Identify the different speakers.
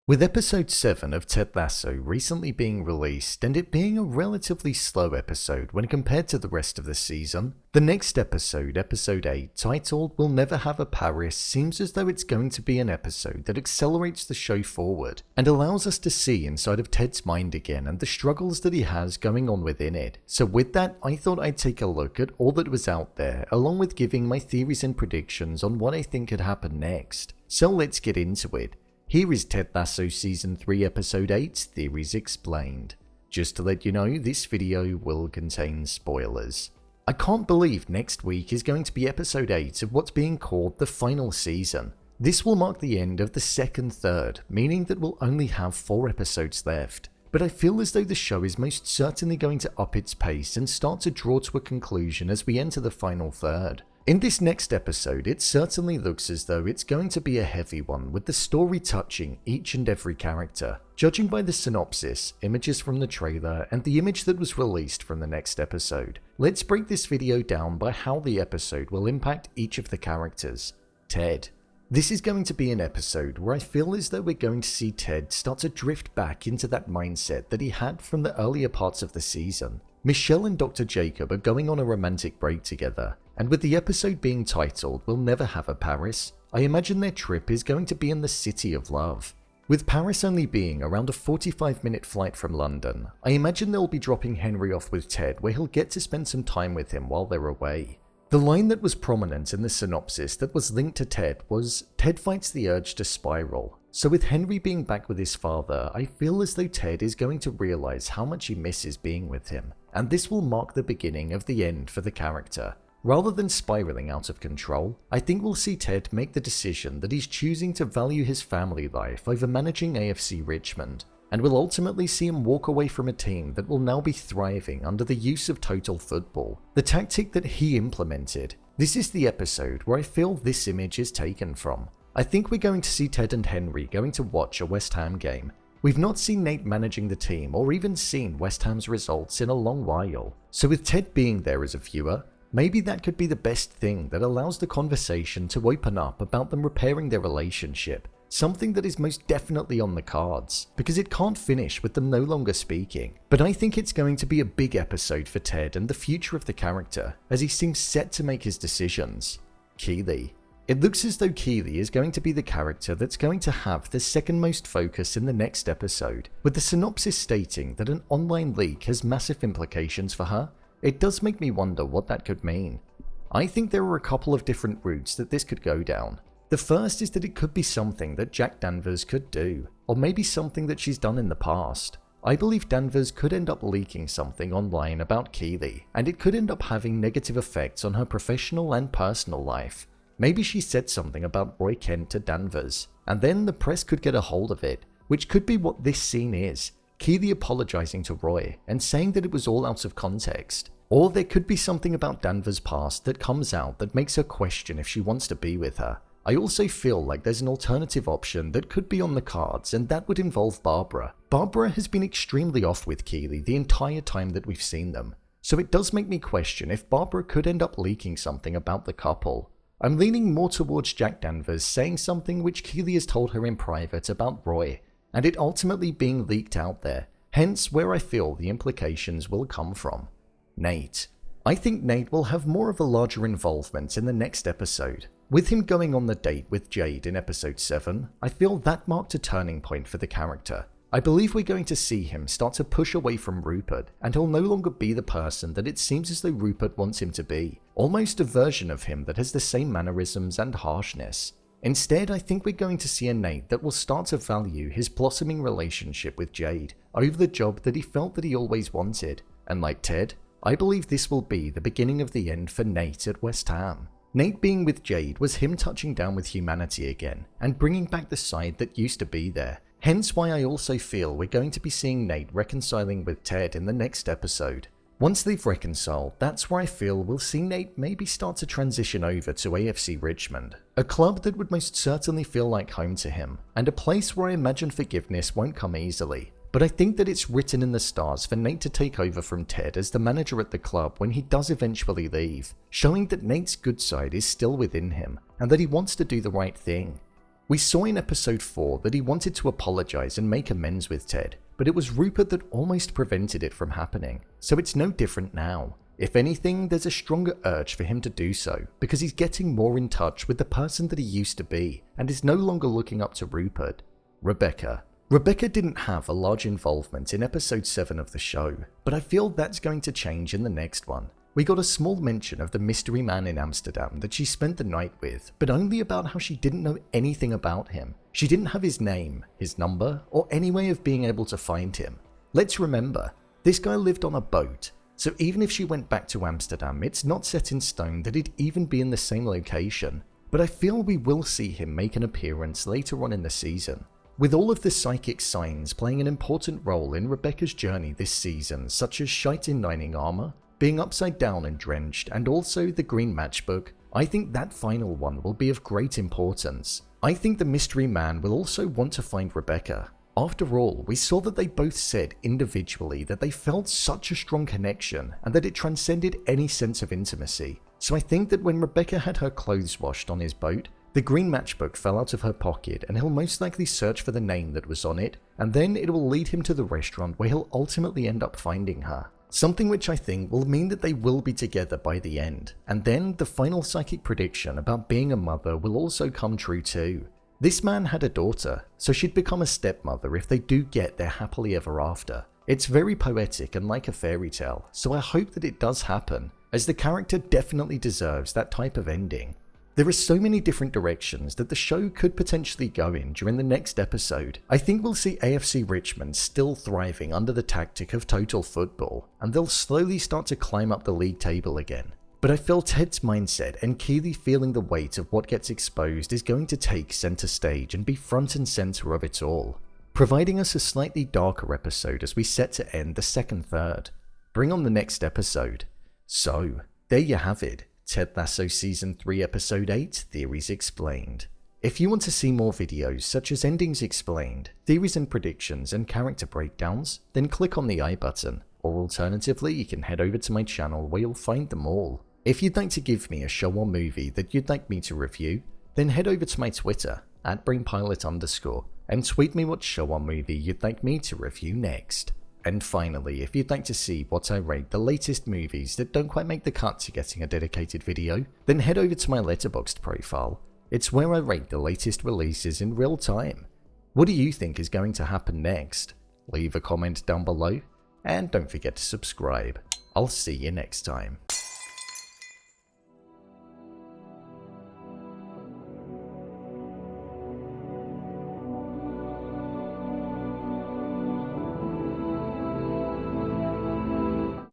Speaker 1: With episode 7 of Ted Lasso recently being released and it being a relatively slow episode when compared to the rest of the season, the next episode, episode 8, titled We'll Never Have a Paris, seems as though it's going to be an episode that accelerates the show forward and allows us to see inside of Ted's mind again and the struggles that he has going on within it. So with that, I thought I'd take a look at all that was out there along with giving my theories and predictions on what I think could happen next. So let's get into it. Here is Ted Lasso Season 3 Episode 8 Theories Explained. Just to let you know, this video will contain spoilers. I can't believe next week is going to be Episode 8 of what's being called the final season. This will mark the end of the second third, meaning that we'll only have 4 episodes left. But I feel as though the show is most certainly going to up its pace and start to draw to a conclusion as we enter the final third. In this next episode, it certainly looks as though it's going to be a heavy one, with the story touching each and every character. Judging by the synopsis, images from the trailer, and the image that was released from the next episode, let's break this video down by how the episode will impact each of the characters. Ted. This is going to be an episode where I feel as though we're going to see Ted start to drift back into that mindset that he had from the earlier parts of the season. Michelle and Dr. Jacob are going on a romantic break together, and with the episode being titled We'll Never Have a Paris, I imagine their trip is going to be in the City of Love. With Paris only being around a 45-minute flight from London, I imagine they'll be dropping Henry off with Ted where he'll get to spend some time with him while they're away. The line that was prominent in the synopsis that was linked to Ted was, Ted fights the urge to spiral. So with Henry being back with his father, I feel as though Ted is going to realize how much he misses being with him, and this will mark the beginning of the end for the character. Rather than spiraling out of control, I think we'll see Ted make the decision that he's choosing to value his family life over managing AFC Richmond, and we'll ultimately see him walk away from a team that will now be thriving under the use of total football, the tactic that he implemented. This is the episode where I feel this image is taken from. I think we're going to see Ted and Henry going to watch a West Ham game. We've not seen Nate managing the team or even seen West Ham's results in a long while, so with Ted being there as a viewer, maybe that could be the best thing that allows the conversation to open up about them repairing their relationship, something that is most definitely on the cards, because it can't finish with them no longer speaking. But I think it's going to be a big episode for Ted and the future of the character, as he seems set to make his decisions. Keeley. It looks as though Keeley is going to be the character that's going to have the second most focus in the next episode, with the synopsis stating that an online leak has massive implications for her. It does make me wonder what that could mean. I think there are a couple of different routes that this could go down. The first is that it could be something that Jack Danvers could do, or maybe something that she's done in the past. I believe Danvers could end up leaking something online about Keeley, and it could end up having negative effects on her professional and personal life. Maybe she said something about Roy Kent to Danvers, and then the press could get a hold of it, which could be what this scene is. Keeley apologizing to Roy and saying that it was all out of context. Or there could be something about Danvers' past that comes out that makes her question if she wants to be with her. I also feel like there's an alternative option that could be on the cards, and that would involve Barbara. Barbara has been extremely off with Keeley the entire time that we've seen them, so it does make me question if Barbara could end up leaking something about the couple. I'm leaning more towards Jack Danvers saying something which Keeley has told her in private about Roy, and it ultimately being leaked out there, hence where I feel the implications will come from. Nate. I think Nate will have more of a larger involvement in the next episode. With him going on the date with Jade in episode 7, I feel that marked a turning point for the character. I believe we're going to see him start to push away from Rupert, and he'll no longer be the person that it seems as though Rupert wants him to be, almost a version of him that has the same mannerisms and harshness. Instead, I think we're going to see a Nate that will start to value his blossoming relationship with Jade over the job that he felt that he always wanted, and like Ted, I believe this will be the beginning of the end for Nate at West Ham. Nate being with Jade was him touching down with humanity again, and bringing back the side that used to be there. Hence why I also feel we're going to be seeing Nate reconciling with Ted in the next episode. Once they've reconciled, that's where I feel we'll see Nate maybe start to transition over to AFC Richmond, a club that would most certainly feel like home to him, and a place where I imagine forgiveness won't come easily. But I think that it's written in the stars for Nate to take over from Ted as the manager at the club when he does eventually leave, showing that Nate's good side is still within him, and that he wants to do the right thing. We saw in episode 4 that he wanted to apologize and make amends with Ted, but it was Rupert that almost prevented it from happening, so it's no different now. If anything, there's a stronger urge for him to do so, because he's getting more in touch with the person that he used to be, and is no longer looking up to Rupert. Rebecca. Rebecca didn't have a large involvement in episode 7 of the show, but I feel that's going to change in the next one. We got a small mention of the mystery man in Amsterdam that she spent the night with, but only about how she didn't know anything about him. She didn't have his name, his number, or any way of being able to find him. Let's remember, this guy lived on a boat, so even if she went back to Amsterdam, it's not set in stone that he'd even be in the same location. But I feel we will see him make an appearance later on in the season. With all of the psychic signs playing an important role in Rebecca's journey this season, such as shite in lining armor, being upside down and drenched, and also the green matchbook, I think that final one will be of great importance. I think the mystery man will also want to find Rebecca. After all, we saw that they both said individually that they felt such a strong connection and that it transcended any sense of intimacy. So I think that when Rebecca had her clothes washed on his boat, the green matchbook fell out of her pocket and he'll most likely search for the name that was on it, and then it will lead him to the restaurant where he'll ultimately end up finding her. Something which I think will mean that they will be together by the end, and then the final psychic prediction about being a mother will also come true too. This man had a daughter, so she'd become a stepmother if they do get their happily ever after. It's very poetic and like a fairy tale, so I hope that it does happen, as the character definitely deserves that type of ending. There are so many different directions that the show could potentially go in during the next episode. I think we'll see AFC Richmond still thriving under the tactic of total football, and they'll slowly start to climb up the league table again. But I feel Ted's mindset and Keeley feeling the weight of what gets exposed is going to take center stage and be front and center of it all, providing us a slightly darker episode as we set to end the second third. Bring on the next episode. So, there you have it. Ted Lasso Season 3 Episode 8, Theories Explained. If you want to see more videos such as Endings Explained, Theories and Predictions, and Character Breakdowns, then click on the I button, or alternatively you can head over to my channel where you'll find them all. If you'd like to give me a show or movie that you'd like me to review, then head over to my Twitter, @BrainPilot_, and tweet me what show or movie you'd like me to review next. And finally, if you'd like to see what I rate the latest movies that don't quite make the cut to getting a dedicated video, then head over to my Letterboxd profile. It's where I rate the latest releases in real time. What do you think is going to happen next? Leave a comment down below, and don't forget to subscribe. I'll see you next time.